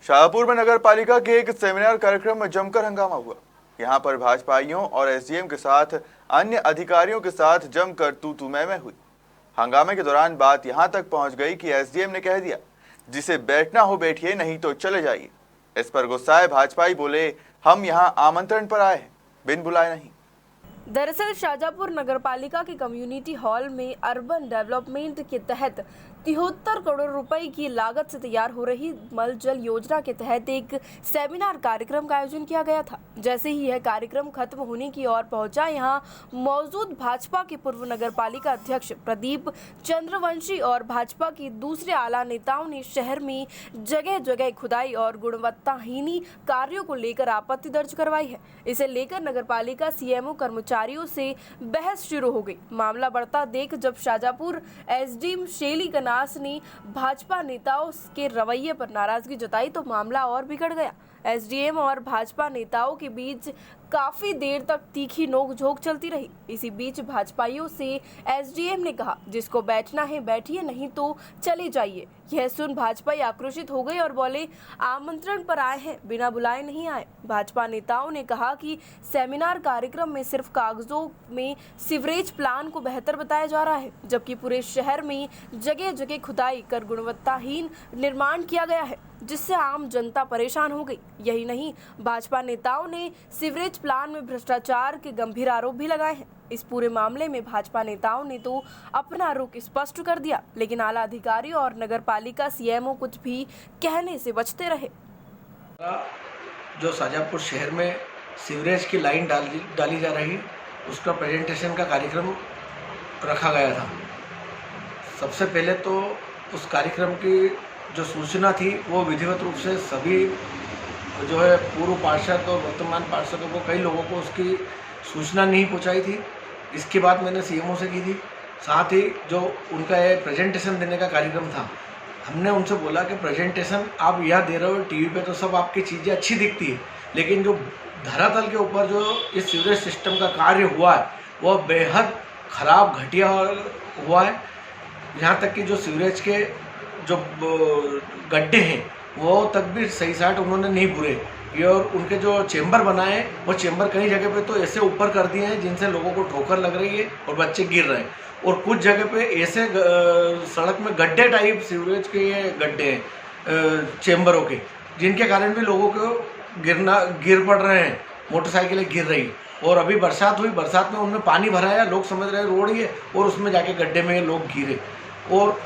शाहपुर में नगर पालिका के एक सेमिनार कार्यक्रम में जमकर हंगामा हुआ। यहां पर भाजपाइयों और एसडीएम के साथ अन्य अधिकारियों के साथ जमकर तू मैं हुई। हंगामे के दौरान बात यहां तक पहुंच गई कि एसडीएम ने कह दिया, जिसे बैठना हो बैठिए, नहीं तो चले जाइए। इस पर गुस्साए भाजपाई बोले, हम यहां आमंत्रण पर आए हैं, बिन बुलाए नहीं। दरअसल शाहजहांपुर नगरपालिका के कम्युनिटी हॉल में अर्बन डेवलपमेंट के तहत 73 करोड़ रुपए की लागत से तैयार हो रही मल जल योजना के तहत एक सेमिनार कार्यक्रम का आयोजन किया गया था। जैसे ही यह कार्यक्रम खत्म होने की ओर पहुंचा, यहां मौजूद भाजपा के पूर्व नगरपालिका अध्यक्ष प्रदीप चंद्रवंशी और भाजपा के दूसरे आला नेताओं ने शहर में जगह जगह खुदाई और गुणवत्ताहीन कार्यों को लेकर आपत्ति दर्ज करवाई है। इसे लेकर नगरपालिका सीएमओ कर्मचारियों से बहस शुरू हो गई। मामला बढ़ता देख जब शाहजहांपुर एसडीएम शेली कनास ने भाजपा नेताओं के रवैये पर नाराजगी जताई तो मामला और बिगड़ गया। एसडीएम और भाजपा नेताओं के बीच काफी देर तक तीखी नोकझोंक चलती रही। इसी बीच भाजपाइयों से एसडीएम ने कहा, जिसको बैठना है बैठिए, नहीं तो चले जाइए। यह सुन भाजपाई आक्रोशित हो गए और बोले, आमंत्रण पर आए हैं, बिना बुलाए नहीं आए। भाजपा नेताओं ने कहा कि सेमिनार कार्यक्रम में सिर्फ कागजों में सीवरेज प्लान को बेहतर बताया जा रहा है, जबकि पूरे शहर में जगह जगह खुदाई कर गुणवत्ताहीन निर्माण किया गया है, जिससे आम जनता परेशान हो गई। यही नहीं, भाजपा नेताओं ने सीवरेज प्लान में भ्रष्टाचार के गंभीर आरोप भी लगाए हैं। इस पूरे मामले में भाजपा नेताओं ने तो अपना रुख स्पष्ट कर दिया, लेकिन आला अधिकारी और नगरपालिका सीएमओ कुछ भी कहने से बचते रहे। जो शाहजहांपुर शहर में सीवरेज की लाइन डाली जा रही, उसका प्रेजेंटेशन का कार्यक्रम रखा गया था। सबसे पहले तो उस कार्यक्रम की जो सूचना थी वो विधिवत रूप से सभी जो है पूर्व पार्षद और वर्तमान पार्षदों को, कई लोगों को उसकी सूचना नहीं पहुंचाई थी। इसकी बात मैंने सीएमओ से की थी। साथ ही जो उनका ये प्रेजेंटेशन देने का कार्यक्रम था, हमने उनसे बोला कि प्रेजेंटेशन आप यह दे रहे हो, टीवी पे तो सब आपकी चीज़ें अच्छी दिखती है, लेकिन जो धरातल के ऊपर जो इस सीवरेज सिस्टम का कार्य हुआ है वह बेहद ख़राब, घटिया हुआ है। यहाँ तक कि जो सीवरेज के जो गड्ढे हैं वो तक भी सही साट उन्होंने नहीं पूरे ये, और उनके जो चेंबर बनाए वो चेंबर कई जगह पे तो ऐसे ऊपर कर दिए हैं जिनसे लोगों को ठोकर लग रही है और बच्चे गिर रहे हैं, और कुछ जगह पे ऐसे सड़क में गड्ढे टाइप सीवरेज के ये गड्ढे हैं चेंबरों के, जिनके कारण भी लोगों को गिर पड़ रहे हैं, मोटरसाइकिलें गिर रही। और अभी बरसात हुई, बरसात में उनमें पानी भराया, लोग समझ रहे रोड ही है, और उसमें जाके गड्ढे में लोग गिरे। और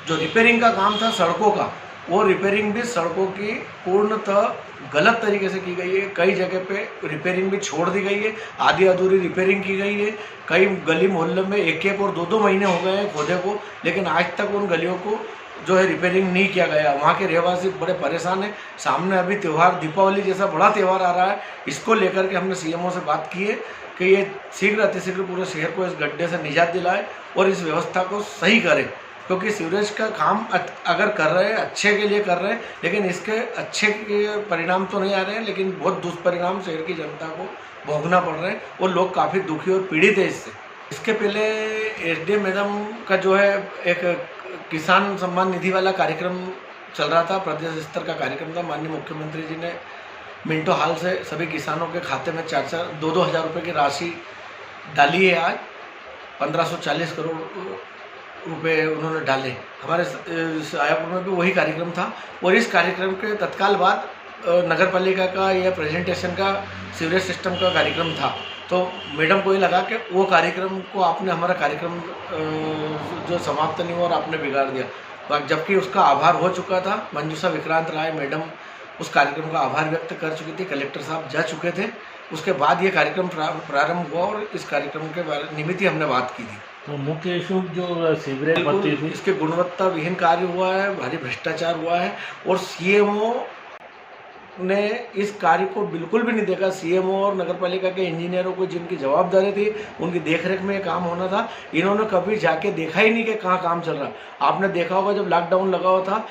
जो रिपेयरिंग का काम था सड़कों का, वो रिपेयरिंग भी सड़कों की पूर्णतः गलत तरीके से की गई है। कई जगह पे रिपेयरिंग भी छोड़ दी गई है, आधी अधूरी रिपेयरिंग की गई है। कई गली मोहल्ले में एक और दो महीने हो गए हैं खोदे को, लेकिन आज तक उन गलियों को जो है रिपेयरिंग नहीं किया गया। वहाँ के रहवासी बड़े परेशान हैं। सामने अभी त्यौहार, दीपावली जैसा बड़ा त्यौहार आ रहा है, इसको लेकर के हमने सीएमओ से बात की है कि ये शीघ्र अतिशीघ्र पूरे शहर को इस गड्ढे से निजात दिलाए और इस व्यवस्था को सही करे, क्योंकि सीवरेज का काम अगर कर रहे हैं, अच्छे के लिए कर रहे हैं, लेकिन इसके अच्छे के परिणाम तो नहीं आ रहे हैं, लेकिन बहुत दुष्परिणाम शहर की जनता को भोगना पड़ रहे हैं और लोग काफ़ी दुखी और पीड़ित है इससे। इसके पहले एसडीएम मैडम का जो है एक किसान सम्मान निधि वाला कार्यक्रम चल रहा था, प्रदेश स्तर का कार्यक्रम था। माननीय मुख्यमंत्री जी ने मिनटो हाल से सभी किसानों के खाते में 2-2 हज़ार रुपये की राशि डाली है। आज 1540 करोड़ रुपए उन्होंने डाले। हमारे शाहजहांपुर में भी वही कार्यक्रम था, और इस कार्यक्रम के तत्काल बाद नगर पालिका का यह प्रेजेंटेशन का सीवरेज सिस्टम का कार्यक्रम था। तो मैडम को ये लगा कि वो कार्यक्रम को आपने, हमारा कार्यक्रम जो समाप्त नहीं हुआ और आपने बिगाड़ दिया, जबकि उसका आभार हो चुका था। मंजूषा विक्रांत राय मैडम उस कार्यक्रम का आभार व्यक्त कर चुकी थी, कलेक्टर साहब जा चुके थे। उसके बाद ये कार्यक्रम प्रारंभ हुआ और इस कार्यक्रम के निमित्त ही हमने बात की थी। तो मुख्य इशू जो सीवरेज भर्ती थी, इसके गुणवत्ता विहीन कार्य हुआ है, भारी भ्रष्टाचार हुआ है, और सीएमओ ने इस कार्य को बिल्कुल भी नहीं देखा। सीएमओ और नगरपालिका के इंजीनियरों को जिनकी जवाबदारी थी, उनकी देखरेख में ये काम होना था, इन्होंने कभी जाके देखा ही नहीं कि कहाँ काम चल रहा। आपने देखा होगा जब लॉकडाउन लगा हुआ था,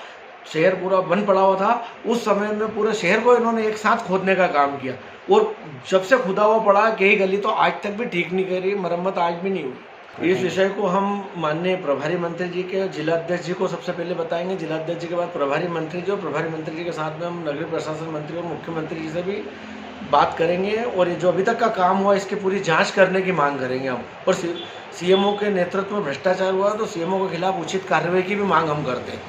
शहर पूरा बंद पड़ा हुआ था, उस समय में पूरे शहर को इन्होंने एक साथ खोदने का काम किया, और जब से खुदा हुआ पड़ा कई गली तो आज तक भी ठीक नहीं करी, मरम्मत आज भी नहीं हुई। इस विषय को हम माननीय प्रभारी मंत्री जी के जिलाध्यक्ष जी को सबसे पहले बताएंगे। जिलाध्यक्ष जी के बाद प्रभारी मंत्री जी के साथ में हम नगरीय प्रशासन मंत्री और मुख्यमंत्री जी से भी बात करेंगे और ये जो अभी तक का काम हुआ इसकी पूरी जांच करने की मांग करेंगे हम। और सीएमओ के नेतृत्व में भ्रष्टाचार हुआ तो सीएमओ के खिलाफ उचित कार्रवाई की भी मांग हम करते हैं।